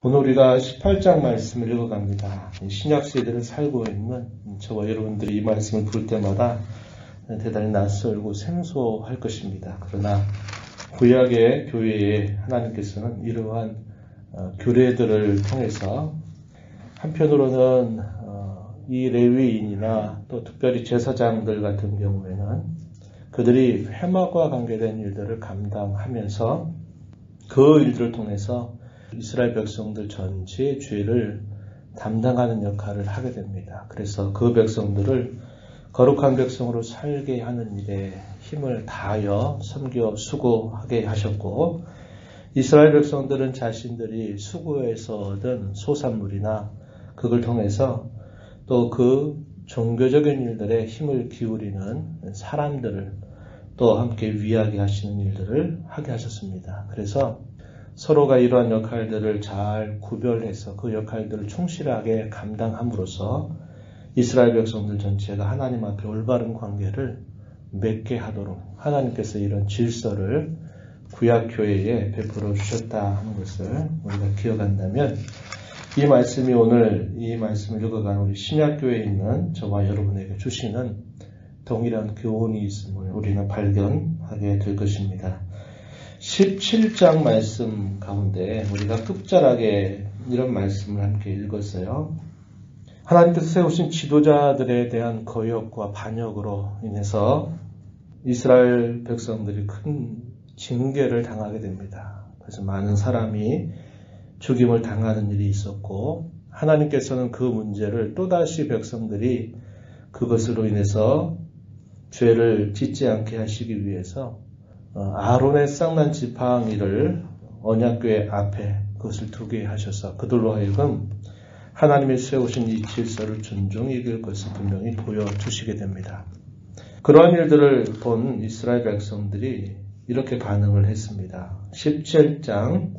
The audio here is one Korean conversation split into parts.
오늘 우리가 18장 말씀을 읽어갑니다. 신약 시대를 살고 있는 저와 여러분들이 이 말씀을 볼 때마다 대단히 낯설고 생소할 것입니다. 그러나 구약의 교회에 하나님께서는 이러한 규례들을 통해서 한편으로는 이 레위인이나 또 특별히 제사장들 같은 경우에는 그들이 회막과 관계된 일들을 감당하면서 그 일들을 통해서 이스라엘 백성들 전체의 죄를 담당하는 역할을 하게 됩니다. 그래서 그 백성들을 거룩한 백성으로 살게 하는 일에 힘을 다하여 섬겨 수고하게 하셨고, 이스라엘 백성들은 자신들이 수고해서 얻은 소산물이나 그걸 통해서 또 그 종교적인 일들에 힘을 기울이는 사람들을 또 함께 위하게 하시는 일들을 하게 하셨습니다. 그래서 서로가 이러한 역할들을 잘 구별해서 그 역할들을 충실하게 감당함으로써 이스라엘 백성들 전체가 하나님 앞에 올바른 관계를 맺게 하도록 하나님께서 이런 질서를 구약교회에 베풀어 주셨다 하는 것을 우리가 기억한다면, 이 말씀이 오늘 이 말씀을 읽어가는 우리 신약교회에 있는 저와 여러분에게 주시는 동일한 교훈이 있음을 우리는 발견하게 될 것입니다. 17장 말씀 가운데 우리가 끝자락에 이런 말씀을 함께 읽었어요. 하나님께서 세우신 지도자들에 대한 거역과 반역으로 인해서 이스라엘 백성들이 큰 징계를 당하게 됩니다. 그래서 많은 사람이 죽임을 당하는 일이 있었고, 하나님께서는 그 문제를 또다시 백성들이 그것으로 인해서 죄를 짓지 않게 하시기 위해서 아론의 쌍난 지팡이를 언약궤 앞에 그것을 두게 하셔서 그들로 하여금 하나님이 세우신 이 질서를 존중히 이길 것을 분명히 보여주시게 됩니다. 그러한 일들을 본 이스라엘 백성들이 이렇게 반응을 했습니다. 17장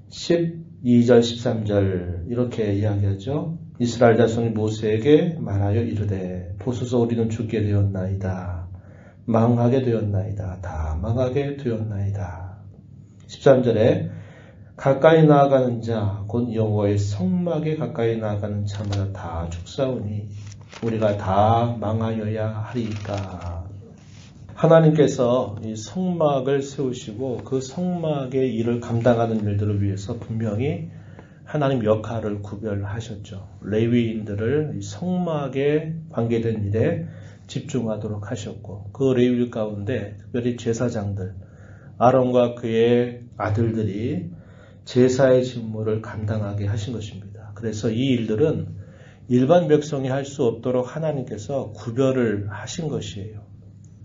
12절 13절 이렇게 이야기하죠. 이스라엘 자손이 모세에게 말하여 이르되 보소서 우리는 죽게 되었나이다. 망하게 되었나이다. 다 망하게 되었나이다. 13절에 가까이 나아가는 자, 곧 여호와의 성막에 가까이 나아가는 자마다 다 죽사오니 우리가 다 망하여야 하리이까. 하나님께서 이 성막을 세우시고 그 성막의 일을 감당하는 일들을 위해서 분명히 하나님 역할을 구별하셨죠. 레위인들을 이 성막에 관계된 일에 집중하도록 하셨고, 그 레위인 가운데 특별히 제사장들, 아론과 그의 아들들이 제사의 직무를 감당하게 하신 것입니다. 그래서 이 일들은 일반 백성이 할 수 없도록 하나님께서 구별을 하신 것이에요.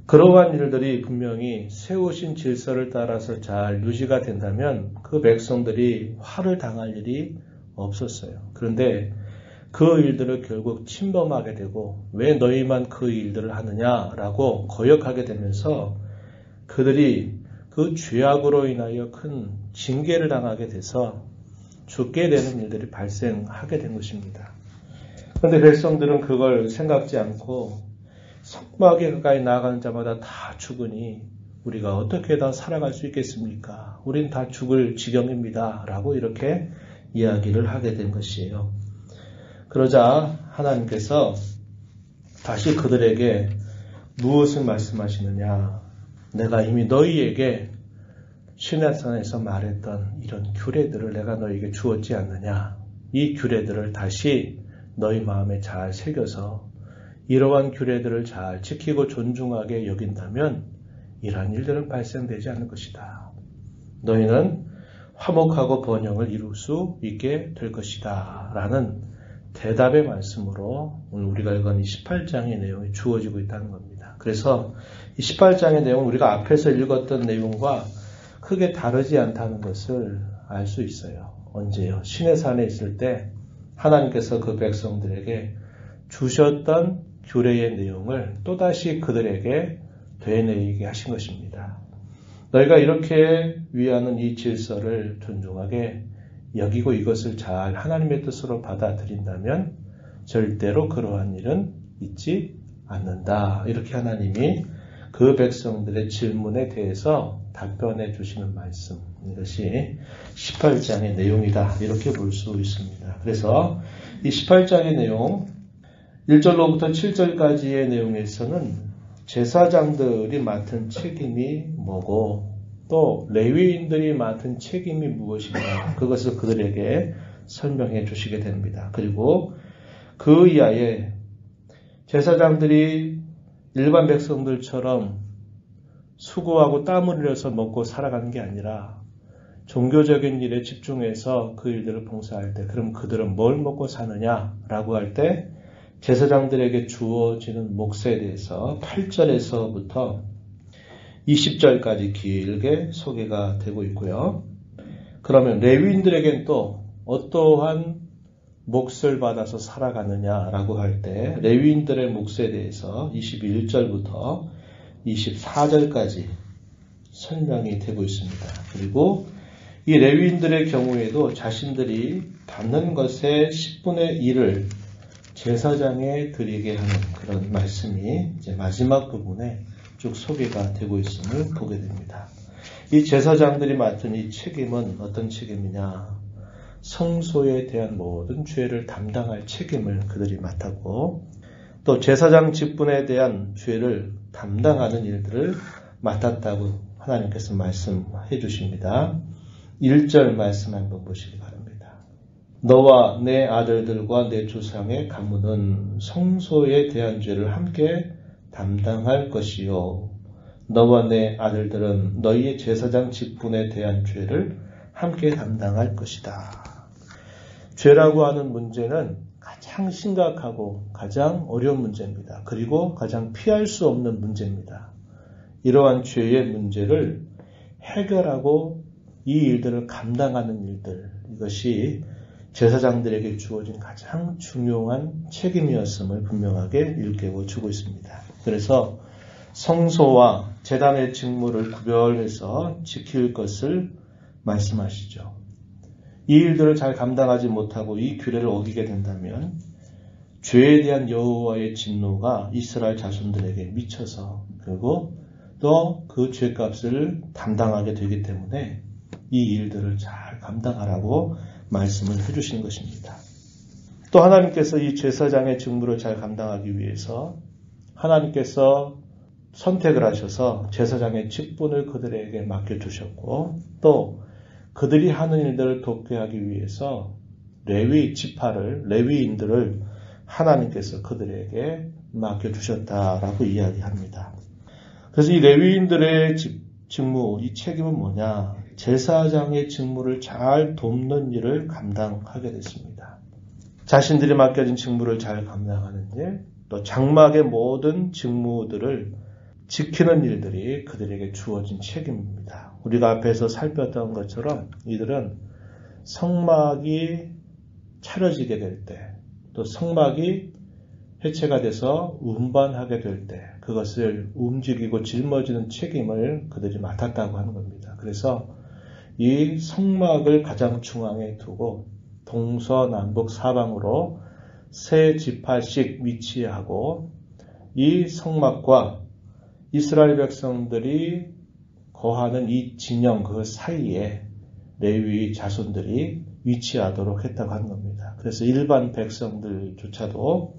그러한 일들이 분명히 세우신 질서를 따라서 잘 유지가 된다면 그 백성들이 화를 당할 일이 없었어요. 그런데 그 일들을 결국 침범하게 되고, 왜 너희만 그 일들을 하느냐라고 거역하게 되면서 그들이 그 죄악으로 인하여 큰 징계를 당하게 돼서 죽게 되는 일들이 발생하게 된 것입니다. 그런데 백성들은 그걸 생각지 않고 성막에 가까이 나아가는 자마다 다 죽으니 우리가 어떻게 다 살아갈 수 있겠습니까? 우린 다 죽을 지경입니다. 라고 이렇게 이야기를 하게 된 것이에요. 그러자 하나님께서 다시 그들에게 무엇을 말씀하시느냐? 내가 이미 너희에게 시내산에서 말했던 이런 규례들을 내가 너희에게 주었지 않느냐? 이 규례들을 다시 너희 마음에 잘 새겨서 이러한 규례들을 잘 지키고 존중하게 여긴다면 이러한 일들은 발생되지 않을 것이다. 너희는 화목하고 번영을 이룰 수 있게 될 것이다. 라는 대답의 말씀으로 오늘 우리가 읽은 이 18장의 내용이 주어지고 있다는 겁니다. 그래서 이 18장의 내용은 우리가 앞에서 읽었던 내용과 크게 다르지 않다는 것을 알 수 있어요. 언제요? 시내산에 있을 때 하나님께서 그 백성들에게 주셨던 규례의 내용을 또다시 그들에게 되뇌이게 하신 것입니다. 너희가 이렇게 위하는 이 질서를 존중하게 여기고 이것을 잘 하나님의 뜻으로 받아들인다면 절대로 그러한 일은 있지 않는다. 이렇게 하나님이 그 백성들의 질문에 대해서 답변해 주시는 말씀. 이것이 18장의 내용이다. 이렇게 볼 수 있습니다. 그래서 이 18장의 내용 1절로부터 7절까지의 내용에서는 제사장들이 맡은 책임이 뭐고 또 레위인들이 맡은 책임이 무엇인가 그것을 그들에게 설명해 주시게 됩니다. 그리고 그 이하에 제사장들이 일반 백성들처럼 수고하고 땀을 흘려서 먹고 살아가는 게 아니라 종교적인 일에 집중해서 그 일들을 봉사할 때 그럼 그들은 뭘 먹고 사느냐라고 할 때 제사장들에게 주어지는 몫에 대해서 8절에서부터 20절까지 길게 소개가 되고 있고요. 그러면 레위인들에겐 또 어떠한 몫을 받아서 살아가느냐라고 할 때 레위인들의 몫에 대해서 21절부터 24절까지 설명이 되고 있습니다. 그리고 이 레위인들의 경우에도 자신들이 받는 것의 10분의 1을 제사장에 드리게 하는 그런 말씀이 이제 마지막 부분에 쭉 소개가 되고 있음을 보게 됩니다. 이 제사장들이 맡은 이 책임은 어떤 책임이냐? 성소에 대한 모든 죄를 담당할 책임을 그들이 맡았고 또 제사장 직분에 대한 죄를 담당하는 일들을 맡았다고 하나님께서 말씀해 주십니다. 1절 말씀 한번 보시기 바랍니다. 너와 내 아들들과 내 조상의 가문은 성소에 대한 죄를 함께 담당할 것이요. 너와 내 아들들은 너희의 제사장 직분에 대한 죄를 함께 담당할 것이다. 죄라고 하는 문제는 가장 심각하고 가장 어려운 문제입니다. 그리고 가장 피할 수 없는 문제입니다. 이러한 죄의 문제를 해결하고 이 일들을 감당하는 일들, 이것이 제사장들에게 주어진 가장 중요한 책임이었음을 분명하게 일깨워 주고 있습니다. 그래서 성소와 제단의 직무를 구별해서 지킬 것을 말씀하시죠. 이 일들을 잘 감당하지 못하고 이 규례를 어기게 된다면 죄에 대한 여호와의 진노가 이스라엘 자손들에게 미쳐서 그리고 또 그 죄값을 담당하게 되기 때문에 이 일들을 잘 감당하라고 말씀을 해주시는 것입니다. 또 하나님께서 이 제사장의 직무를 잘 감당하기 위해서 하나님께서 선택을 하셔서 제사장의 직분을 그들에게 맡겨주셨고 또 그들이 하는 일들을 돕게 하기 위해서 레위 지파를 레위인들을 하나님께서 그들에게 맡겨주셨다라고 이야기합니다. 그래서 이 레위인들의 직무, 이 책임은 뭐냐? 제사장의 직무를 잘 돕는 일을 감당하게 됐습니다. 자신들이 맡겨진 직무를 잘 감당하는 일, 또 장막의 모든 직무들을 지키는 일들이 그들에게 주어진 책임입니다. 우리가 앞에서 살폈던 것처럼 이들은 성막이 차려지게 될 때, 또 성막이 해체가 돼서 운반하게 될 때 그것을 움직이고 짊어지는 책임을 그들이 맡았다고 하는 겁니다. 그래서 이 성막을 가장 중앙에 두고 동서남북 사방으로 세 지파씩 위치하고 이 성막과 이스라엘 백성들이 거하는 이 진영 그 사이에 레위 자손들이 위치하도록 했다고 하는 겁니다. 그래서 일반 백성들조차도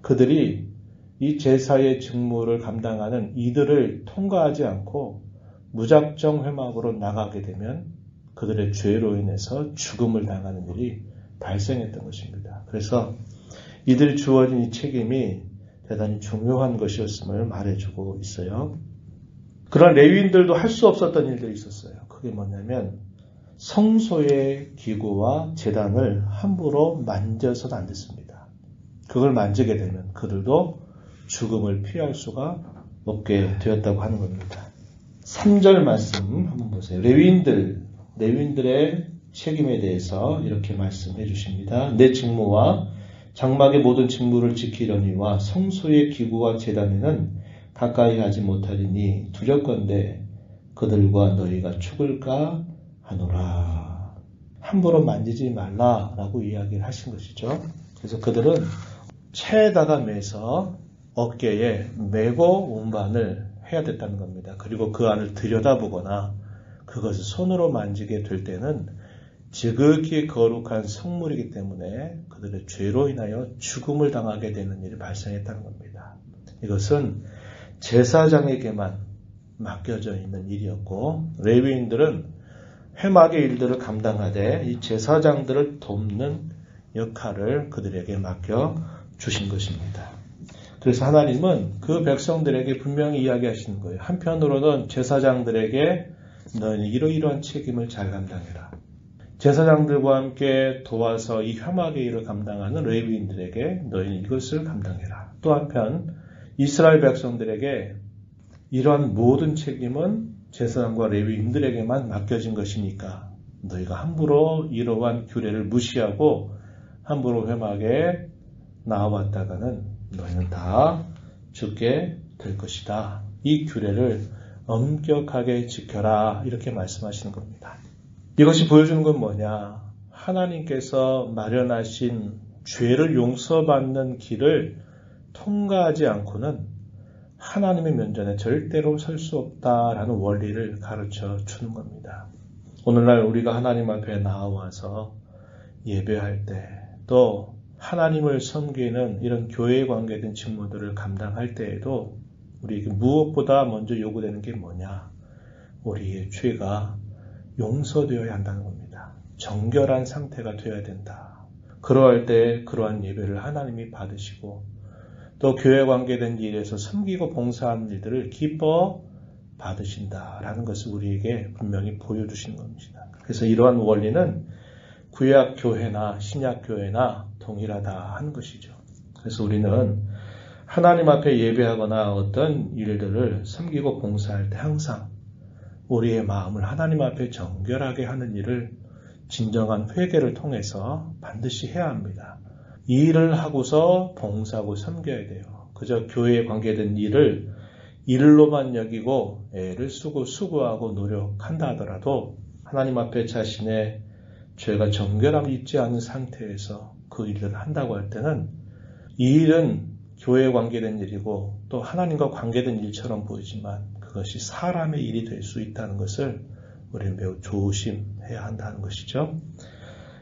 그들이 이 제사의 직무를 감당하는 이들을 통과하지 않고 무작정 회막으로 나가게 되면 그들의 죄로 인해서 죽음을 당하는 일이 발생했던 것입니다. 그래서 이들이 주어진 이 책임이 대단히 중요한 것이었음을 말해주고 있어요. 그런 레위인들도 할 수 없었던 일들이 있었어요. 그게 뭐냐면 성소의 기구와 제단을 함부로 만져서는 안 됐습니다. 그걸 만지게 되면 그들도 죽음을 피할 수가 없게 되었다고 하는 겁니다. 3절 말씀 한번 보세요. 레위인들의 책임에 대해서 이렇게 말씀해 주십니다. 내 직무와 장막의 모든 직무를 지키려니와 성소의 기구와 제단에는 가까이 하지 못하리니 두렵건대 그들과 너희가 죽을까 하노라. 함부로 만지지 말라라고 이야기를 하신 것이죠. 그래서 그들은 채에다가 매서 어깨에 메고 운반을 해야 됐다는 겁니다. 그리고 그 안을 들여다보거나 그것을 손으로 만지게 될 때는 지극히 거룩한 성물이기 때문에 그들의 죄로 인하여 죽음을 당하게 되는 일이 발생했다는 겁니다. 이것은 제사장에게만 맡겨져 있는 일이었고 레위인들은 회막의 일들을 감당하되 이 제사장들을 돕는 역할을 그들에게 맡겨주신 것입니다. 그래서 하나님은 그 백성들에게 분명히 이야기하시는 거예요. 한편으로는 제사장들에게 너희는 이러이러한 책임을 잘 감당해라. 제사장들과 함께 도와서 이 회막의 일을 감당하는 레위인들에게 너희는 이것을 감당해라. 또 한편 이스라엘 백성들에게 이러한 모든 책임은 제사장과 레위인들에게만 맡겨진 것이니까 너희가 함부로 이러한 규례를 무시하고 함부로 회막에 나와왔다가는 너희는 다 죽게 될 것이다. 이 규례를 엄격하게 지켜라. 이렇게 말씀하시는 겁니다. 이것이 보여주는 건 뭐냐? 하나님께서 마련하신 죄를 용서받는 길을 통과하지 않고는 하나님의 면전에 절대로 설 수 없다라는 원리를 가르쳐 주는 겁니다. 오늘날 우리가 하나님 앞에 나와서 예배할 때 또 하나님을 섬기는 이런 교회에 관계된 직무들을 감당할 때에도 우리에게 무엇보다 먼저 요구되는 게 뭐냐? 우리의 죄가 용서되어야 한다는 겁니다. 정결한 상태가 되어야 된다. 그러할 때 그러한 예배를 하나님이 받으시고 또 교회에 관계된 일에서 섬기고 봉사하는 일들을 기뻐 받으신다라는 것을 우리에게 분명히 보여주시는 겁니다. 그래서 이러한 원리는 구약교회나 신약교회나 동일하다 하는 것이죠. 그래서 우리는 하나님 앞에 예배하거나 어떤 일들을 섬기고 봉사할 때 항상 우리의 마음을 하나님 앞에 정결하게 하는 일을 진정한 회개를 통해서 반드시 해야 합니다. 이 일을 하고서 봉사하고 섬겨야 돼요. 그저 교회에 관계된 일을 일로만 여기고 애를 쓰고 수고하고 노력한다 하더라도 하나님 앞에 자신의 죄가 정결함이 있지 않은 상태에서 그 일을 한다고 할 때는 이 일은 교회에 관계된 일이고 또 하나님과 관계된 일처럼 보이지만 그것이 사람의 일이 될 수 있다는 것을 우리는 매우 조심해야 한다는 것이죠.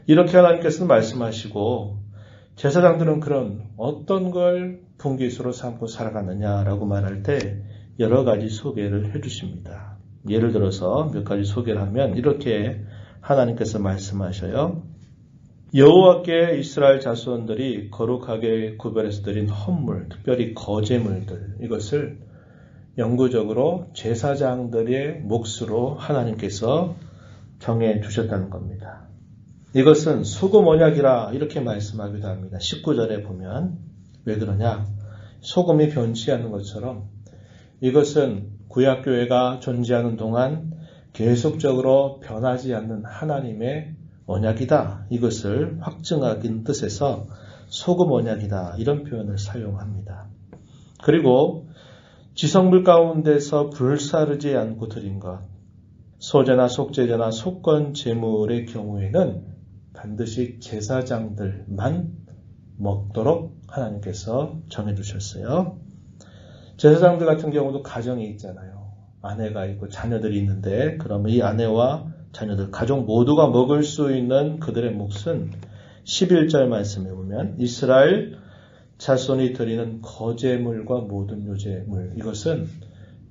이렇게 하나님께서는 말씀하시고 제사장들은 그런 어떤 걸 분깃으로 삼고 살아갔느냐라고 말할 때 여러 가지 소개를 해주십니다. 예를 들어서 몇 가지 소개를 하면 이렇게 하나님께서 말씀하셔요. 여호와께 이스라엘 자손들이 거룩하게 구별해서 드린 헌물, 특별히 거제물들, 이것을 영구적으로 제사장들의 몫으로 하나님께서 정해 주셨다는 겁니다. 이것은 소금 언약이라 이렇게 말씀하기도 합니다. 19절에 보면 왜 그러냐? 소금이 변치 않는 것처럼 이것은 구약교회가 존재하는 동안 계속적으로 변하지 않는 하나님의 언약이다. 이것을 확증하긴 뜻에서 소금 언약이다. 이런 표현을 사용합니다. 그리고 지성물 가운데서 불사르지 않고 드린 것, 소제나 속제제나 속건 제물의 경우에는 반드시 제사장들만 먹도록 하나님께서 정해두셨어요. 제사장들 같은 경우도 가정이 있잖아요. 아내가 있고 자녀들이 있는데 그러면 이 아내와 자녀들, 가족 모두가 먹을 수 있는 그들의 몫은 11절 말씀에 보면 이스라엘 자손이 드리는 거제물과 모든 요제물, 이것은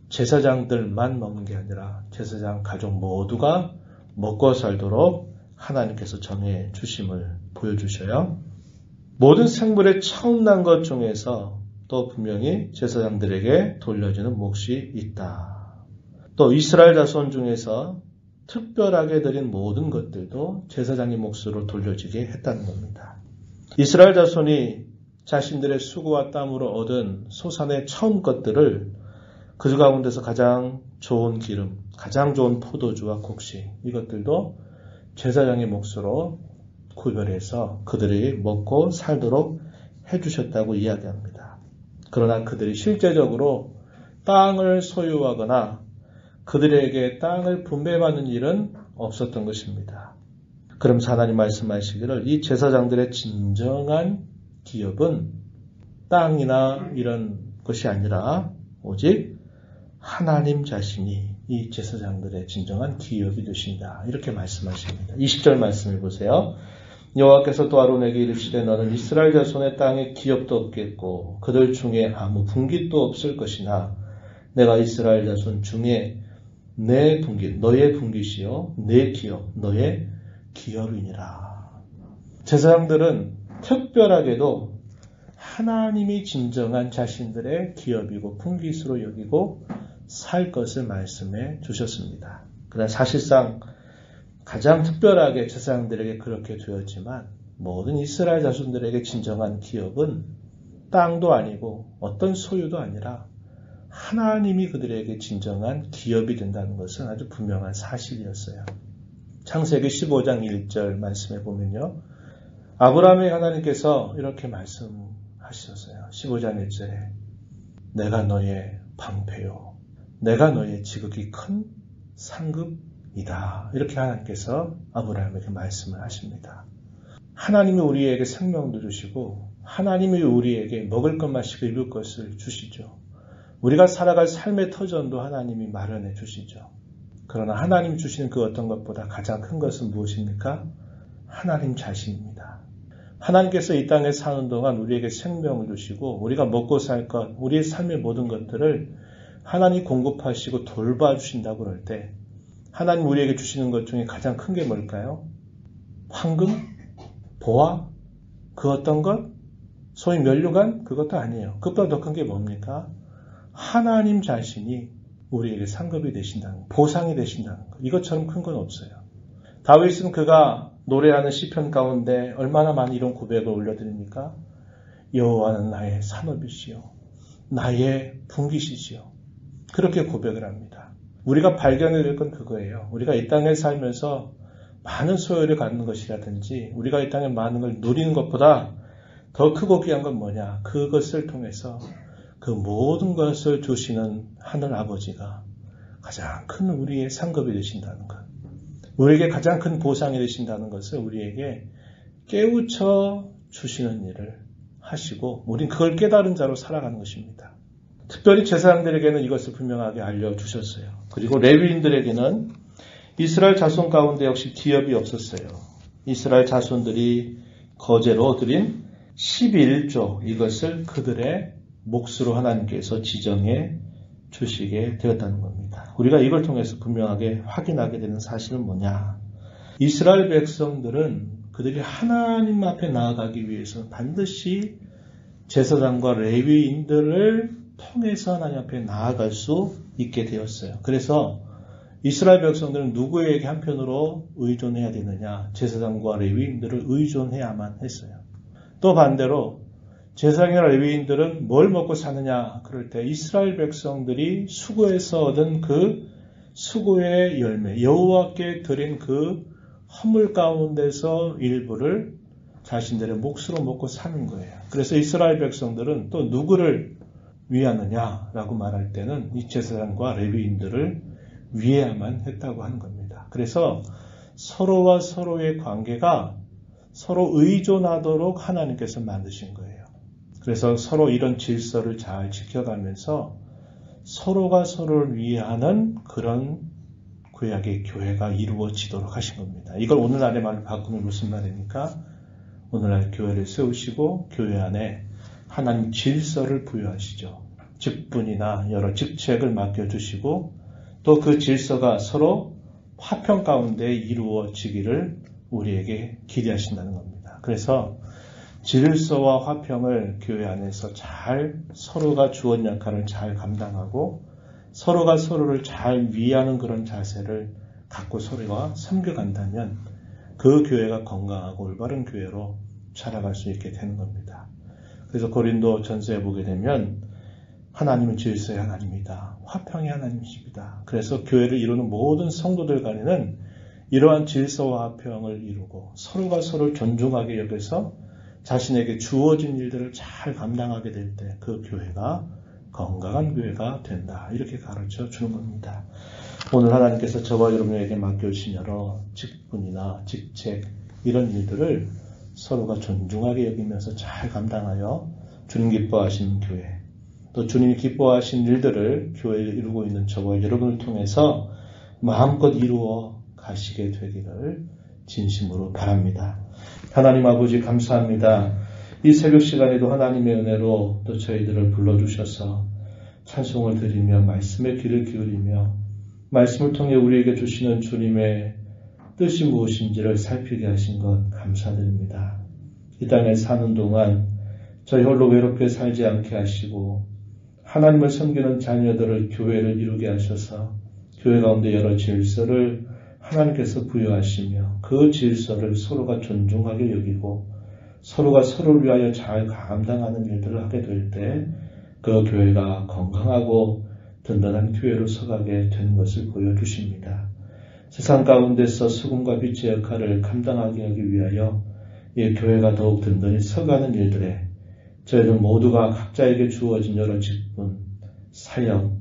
제사장들만 먹는 게 아니라 제사장 가족 모두가 먹고 살도록 하나님께서 정해 주심을 보여주셔요. 모든 생물의 처음 난 것 중에서 또 분명히 제사장들에게 돌려지는 몫이 있다. 또 이스라엘 자손 중에서 특별하게 드린 모든 것들도 제사장의 몫으로 돌려지게 했다는 겁니다. 이스라엘 자손이 자신들의 수고와 땀으로 얻은 소산의 처음 것들을 그 가운데서 가장 좋은 기름, 가장 좋은 포도주와 곡식, 이것들도 제사장의 몫으로 구별해서 그들이 먹고 살도록 해주셨다고 이야기합니다. 그러나 그들이 실제적으로 땅을 소유하거나 그들에게 땅을 분배받는 일은 없었던 것입니다. 그럼 하나님 말씀하시기를 이 제사장들의 진정한 기업은 땅이나 이런 것이 아니라 오직 하나님 자신이 이 제사장들의 진정한 기업이 되신다. 이렇게 말씀하십니다. 20절 말씀을 보세요. 여호와께서 또 아론에게 이르시되 너는 이스라엘 자손의 땅에 기업도 없겠고 그들 중에 아무 분깃도 없을 것이나 내가 이스라엘 자손 중에 내 분깃, 너의 분깃이요 내 기업, 너의 기업이니라. 제사장들은 특별하게도 하나님이 진정한 자신들의 기업이고 분깃으로 여기고 살 것을 말씀해 주셨습니다. 그러나 사실상 가장 특별하게 제사장들에게 그렇게 되었지만 모든 이스라엘 자손들에게 진정한 기업은 땅도 아니고 어떤 소유도 아니라 하나님이 그들에게 진정한 기업이 된다는 것은 아주 분명한 사실이었어요. 창세기 15장 1절 말씀해 보면요. 아브라함의 하나님께서 이렇게 말씀하셨어요. 15장 1절에 내가 너의 방패요. 내가 너의 지극히 큰 상급이다. 이렇게 하나님께서 아브라함에게 말씀을 하십니다. 하나님이 우리에게 생명도 주시고 하나님이 우리에게 먹을 것 마시고 입을 것을 주시죠. 우리가 살아갈 삶의 터전도 하나님이 마련해 주시죠. 그러나 하나님 주시는 그 어떤 것보다 가장 큰 것은 무엇입니까? 하나님 자신입니다. 하나님께서 이 땅에 사는 동안 우리에게 생명을 주시고 우리가 먹고 살 것, 우리의 삶의 모든 것들을 하나님이 공급하시고 돌봐주신다고 그럴 때 하나님 우리에게 주시는 것 중에 가장 큰 게 뭘까요? 황금? 보화? 그 어떤 것? 소위 면류관? 그것도 아니에요. 그것보다 더 큰 게 뭡니까? 하나님 자신이 우리에게 상급이 되신다는 것, 보상이 되신다는 것. 이것처럼 큰 건 없어요. 다윗은 그가 노래하는 시편 가운데 얼마나 많은 이런 고백을 올려드립니까? 여호와는 나의 산업이시요 나의 분깃이시요. 그렇게 고백을 합니다. 우리가 발견해야 될 건 그거예요. 우리가 이 땅에 살면서 많은 소유를 갖는 것이라든지 우리가 이 땅에 많은 걸 누리는 것보다 더 크고 귀한 건 뭐냐? 그것을 통해서 그 모든 것을 주시는 하늘 아버지가 가장 큰 우리의 상급이 되신다는 것. 우리에게 가장 큰 보상이 되신다는 것을 우리에게 깨우쳐 주시는 일을 하시고 우린 그걸 깨달은 자로 살아가는 것입니다. 특별히 제사장들에게는 이것을 분명하게 알려주셨어요. 그리고 레위인들에게는 이스라엘 자손 가운데 역시 기업이 없었어요. 이스라엘 자손들이 거제로 드린 11조 이것을 그들의 몫으로 하나님께서 지정해 주시게 되었다는 겁니다. 우리가 이걸 통해서 분명하게 확인하게 되는 사실은 뭐냐? 이스라엘 백성들은 그들이 하나님 앞에 나아가기 위해서 반드시 제사장과 레위인들을 통해서 하나님 앞에 나아갈 수 있게 되었어요. 그래서 이스라엘 백성들은 누구에게 한편으로 의존해야 되느냐? 제사장과 레위인들을 의존해야만 했어요. 또 반대로 제사장이나 레위인들은 뭘 먹고 사느냐? 그럴 때 이스라엘 백성들이 수고해서 얻은 그 수고의 열매, 여호와께 드린 그 허물 가운데서 일부를 자신들의 몫으로 먹고 사는 거예요. 그래서 이스라엘 백성들은 또 누구를 위하느냐라고 말할 때는 이 제사장과 레위인들을 위해야만 했다고 하는 겁니다. 그래서 서로와 서로의 관계가 서로 의존하도록 하나님께서 만드신 거예요. 그래서 서로 이런 질서를 잘 지켜가면서 서로가 서로를 위하는 그런 구약의 교회가 이루어지도록 하신 겁니다. 이걸 오늘날의 말로 바꾸면 무슨 말입니까? 오늘날 교회를 세우시고 교회 안에 하나님 질서를 부여하시죠. 직분이나 여러 직책을 맡겨주시고 또 그 질서가 서로 화평 가운데 이루어지기를 우리에게 기대하신다는 겁니다. 그래서 질서와 화평을 교회 안에서 잘 서로가 주어진 역할을 잘 감당하고 서로가 서로를 잘 위하는 그런 자세를 갖고 서로가 섬겨간다면 그 교회가 건강하고 올바른 교회로 자라갈 수 있게 되는 겁니다. 그래서 고린도 전서에 보게 되면 하나님은 질서의 하나님이다. 화평의 하나님이십니다. 그래서 교회를 이루는 모든 성도들 간에는 이러한 질서와 화평을 이루고 서로가 서로를 존중하게 여겨서 자신에게 주어진 일들을 잘 감당하게 될 때 그 교회가 건강한 교회가 된다. 이렇게 가르쳐 주는 겁니다. 오늘 하나님께서 저와 여러분에게 맡겨주신 여러 직분이나 직책 이런 일들을 서로가 존중하게 여기면서 잘 감당하여 주님 기뻐하시는 교회 또 주님이 기뻐하신 일들을 교회에 이루고 있는 저와 여러분을 통해서 마음껏 이루어 가시게 되기를 진심으로 바랍니다. 하나님 아버지 감사합니다. 이 새벽 시간에도 하나님의 은혜로 또 저희들을 불러주셔서 찬송을 드리며 말씀의 귀를 기울이며 말씀을 통해 우리에게 주시는 주님의 뜻이 무엇인지를 살피게 하신 것 감사드립니다. 이 땅에 사는 동안 저희 홀로 외롭게 살지 않게 하시고 하나님을 섬기는 자녀들을 교회를 이루게 하셔서 교회 가운데 여러 질서를 하나님께서 부여하시며 그 질서를 서로가 존중하게 여기고 서로가 서로를 위하여 잘 감당하는 일들을 하게 될 때 그 교회가 건강하고 든든한 교회로 서가게 되는 것을 보여주십니다. 세상 가운데서 소금과 빛의 역할을 감당하게 하기 위하여 이 교회가 더욱 든든히 서가는 일들에 저희들 모두가 각자에게 주어진 여러 직분, 사역,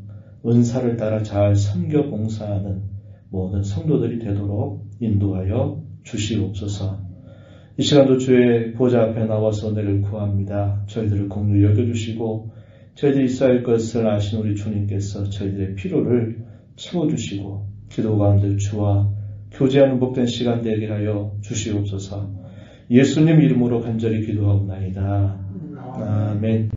은사를 따라 잘 섬겨 봉사하는 모든 성도들이 되도록 인도하여 주시옵소서. 이 시간도 주의 보좌 앞에 나와서 은혜를 구합니다. 저희들을 긍휼히 여겨주시고 저희들이 있어야 할 것을 아신 우리 주님께서 저희들의 필요를 채워주시고 기도 가운데 주와 교제하는 복된 시간 되게 하여 주시옵소서. 예수님 이름으로 간절히 기도하옵나이다. 아멘.